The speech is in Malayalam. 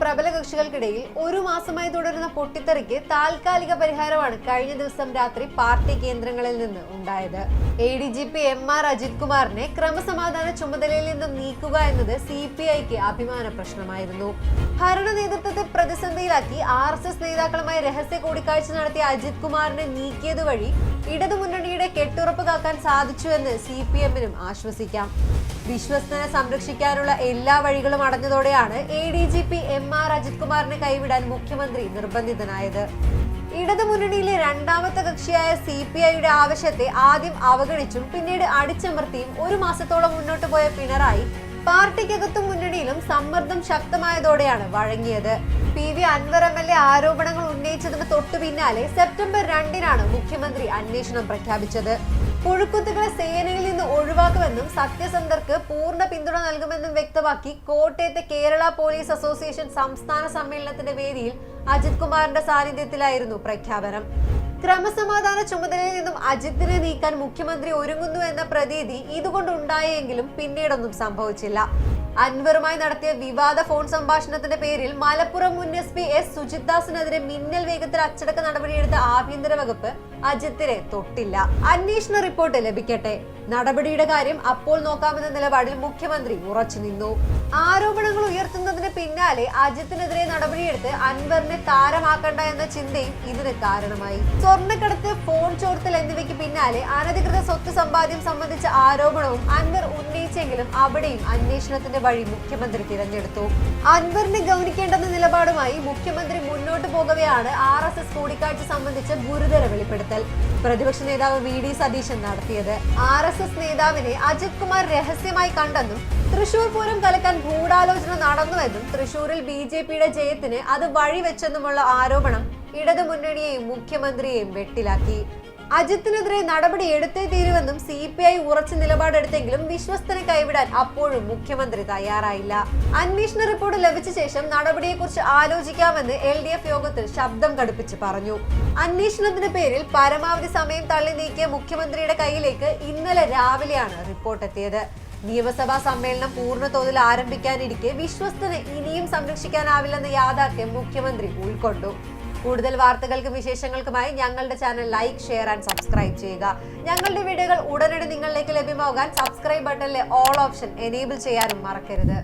പ്രബല കക്ഷികൾക്കിടയിൽ ഒരു മാസമായി തുടരുന്ന പൊട്ടിത്തെറിക്ക് താൽക്കാലിക പരിഹാരമാണ് കഴിഞ്ഞ ദിവസം രാത്രി പാർട്ടി കേന്ദ്രങ്ങളിൽ നിന്ന് ഉണ്ടായത്. ADGP MR അജിത് കുമാറിനെ ക്രമസമാധാന ചുമതലയിൽ നിന്നും നീക്കുക എന്നത് CPIക്ക് അഭിമാന പ്രശ്നമായിരുന്നു. ഭരണ നേതൃത്വത്തെ പ്രതിസന്ധിയിലാക്കി RSS നേതാക്കളുമായി രഹസ്യ കൂടിക്കാഴ്ച നടത്തിയ അജിത് കുമാറിനെ നീക്കിയത് വഴി ഇടതുമുന്നണിയുടെ കെട്ടുറപ്പ് കാക്കാൻ സാധിച്ചുവെന്ന് CPM-നും ആശ്വസിക്കാം. വിശ്വസ്തനെ സംരക്ഷിക്കാനുള്ള എല്ലാ വഴികളും അടഞ്ഞതോടെയാണ് ADGP MR അജിത് കുമാറിനെ കൈവിടാൻ മുഖ്യമന്ത്രി നിർബന്ധിതനായത്. ഇടതുമുന്നണിയിലെ രണ്ടാമത്തെ കക്ഷിയായ CPIയുടെ ആവശ്യത്തെ ആദ്യം അവഗണിച്ചും പിന്നീട് അടിച്ചമർത്തിയും ഒരു മാസത്തോളം മുന്നോട്ട് പോയ പിണറായി പാർട്ടിക്കകത്തും മുന്നണിയിലും സമ്മർദ്ദം ശക്തമായതോടെയാണ് വഴങ്ങിയത്. PV അൻവർ MLA ആരോപണങ്ങൾ ഉന്നയിച്ചതിന് തൊട്ടു പിന്നാലെ സെപ്റ്റംബർ 2-നാണ് മുഖ്യമന്ത്രി അന്വേഷണം പ്രഖ്യാപിച്ചത്. പുഴുക്കുത്തുകളെ സേനയിൽ നിന്ന് ഒഴിവാക്കുമെന്നും സത്യസന്ധർക്ക് പൂർണ്ണ പിന്തുണ നൽകുമെന്നും വ്യക്തമാക്കി കോട്ടയത്തെ കേരള പോലീസ് അസോസിയേഷൻ സംസ്ഥാന സമ്മേളനത്തിന്റെ വേദിയിൽ അജിത് കുമാറിന്റെ സാന്നിധ്യത്തിലായിരുന്നു പ്രഖ്യാപനം. ക്രമസമാധാന ചുമതലയിൽ നിന്നും അജിത്തിനെ നീക്കാൻ മുഖ്യമന്ത്രി ഒരുങ്ങുന്നു എന്ന പ്രതീതി ഇതുകൊണ്ടുണ്ടായെങ്കിലും പിന്നീടൊന്നും സംഭവിച്ചില്ല. അൻവറുമായി നടത്തിയ വിവാദ ഫോൺ സംഭാഷണത്തിന്റെ പേരിൽ മലപ്പുറം മുൻ SP S സുജിത്ദാസിനെതിരെ മിന്നൽ വേഗത്തിൽ അച്ചടക്ക നടപടിയെടുത്ത ആഭ്യന്തര വകുപ്പ് അജിത്തിനെ തൊട്ടില്ല. അന്വേഷണ റിപ്പോർട്ട് ലഭിക്കട്ടെ, നടപടിയുടെ കാര്യം അപ്പോൾ നോക്കാമെന്ന നിലപാടിൽ മുഖ്യമന്ത്രി ഉറച്ചു നിന്നു. ആരോപണങ്ങൾ ഉയർത്തുന്നതിന് പിന്നാലെ അജിത്തിനെതിരെ നടപടിയെടുത്ത് അൻവറിനെ താരമാക്കണ്ട എന്ന ചിന്തയും ഇതിന് കാരണമായി. സ്വർണ്ണക്കടത്ത്, ഫോൺ ചോർത്തൽ എന്നിവയ്ക്ക് പിന്നാലെ അനധികൃത സ്വത്ത് സമ്പാദ്യം സംബന്ധിച്ച ആരോപണവും അൻവർ ഉന്നയിച്ചെങ്കിലും അവിടെയും അന്വേഷണത്തിന്റെ വഴി മുഖ്യമന്ത്രി തിരഞ്ഞെടുത്തു. അൻവറിനെ ഗൗനിക്കേണ്ടെന്ന നിലപാടുമായി മുഖ്യമന്ത്രി മുന്നോട്ട് പോകവെയാണ് RSS കൂടിക്കാഴ്ച സംബന്ധിച്ച ഗുരുതര വെളിപ്പെടുത്തൽ പ്രതിപക്ഷ നേതാവ് VD സതീശൻ നടത്തിയത്. RSS നേതാവിനെ അജിത് കുമാർ രഹസ്യമായി കണ്ടെന്നും തൃശൂർ പൂരം കലക്കാൻ ഗൂഢാലോചന നടന്നുവെന്നും തൃശൂരിൽ BJPയുടെ ജയത്തിന് അത് വഴിവെച്ചെന്നുമുള്ള ആരോപണം ഇടതുമുന്നണിയെയും മുഖ്യമന്ത്രിയെയും വെട്ടിലാക്കി. അജിത്തിനെതിരെ നടപടി എടുത്തേ തീരുവെന്നും CPI ഉറച്ച നിലപാടെടുത്തെങ്കിലും വിശ്വസ്തനെ കൈവിടാൻ അപ്പോഴും മുഖ്യമന്ത്രി തയ്യാറായില്ല. അന്വേഷണ റിപ്പോർട്ട് ലഭിച്ച ശേഷം നടപടിയെക്കുറിച്ച് ആലോചിക്കാമെന്ന് LDF യോഗത്തിൽ ശബ്ദം കടുപ്പിച്ച് പറഞ്ഞു. അന്വേഷണത്തിന്റെ പേരിൽ പരമാവധി സമയം തള്ളി നീക്കിയ മുഖ്യമന്ത്രിയുടെ കയ്യിലേക്ക് ഇന്നലെ രാവിലെയാണ് റിപ്പോർട്ട് എത്തിയത്. നിയമസഭാ സമ്മേളനം പൂർണ്ണതോതിൽ ആരംഭിക്കാനിരിക്കെ വിശ്വസ്തനെ ഇനിയും സംരക്ഷിക്കാനാവില്ലെന്ന യാഥാർത്ഥ്യം മുഖ്യമന്ത്രി ഉൾക്കൊണ്ടു. കൂടുതൽ വാർത്തകൾക്കും വിശേഷങ്ങൾക്കുമായി ഞങ്ങളുടെ channel like, share and subscribe ചെയ്യുക. ഞങ്ങളുടെ വീഡിയോകൾ ഉടനടി നിങ്ങളിലേക്ക് ലഭ്യമാകാൻ സബ്സ്ക്രൈബ് ബട്ടണിലെ ഓൾ ഓപ്ഷൻ എനേബിൾ ചെയ്യാനും മറക്കരുത്.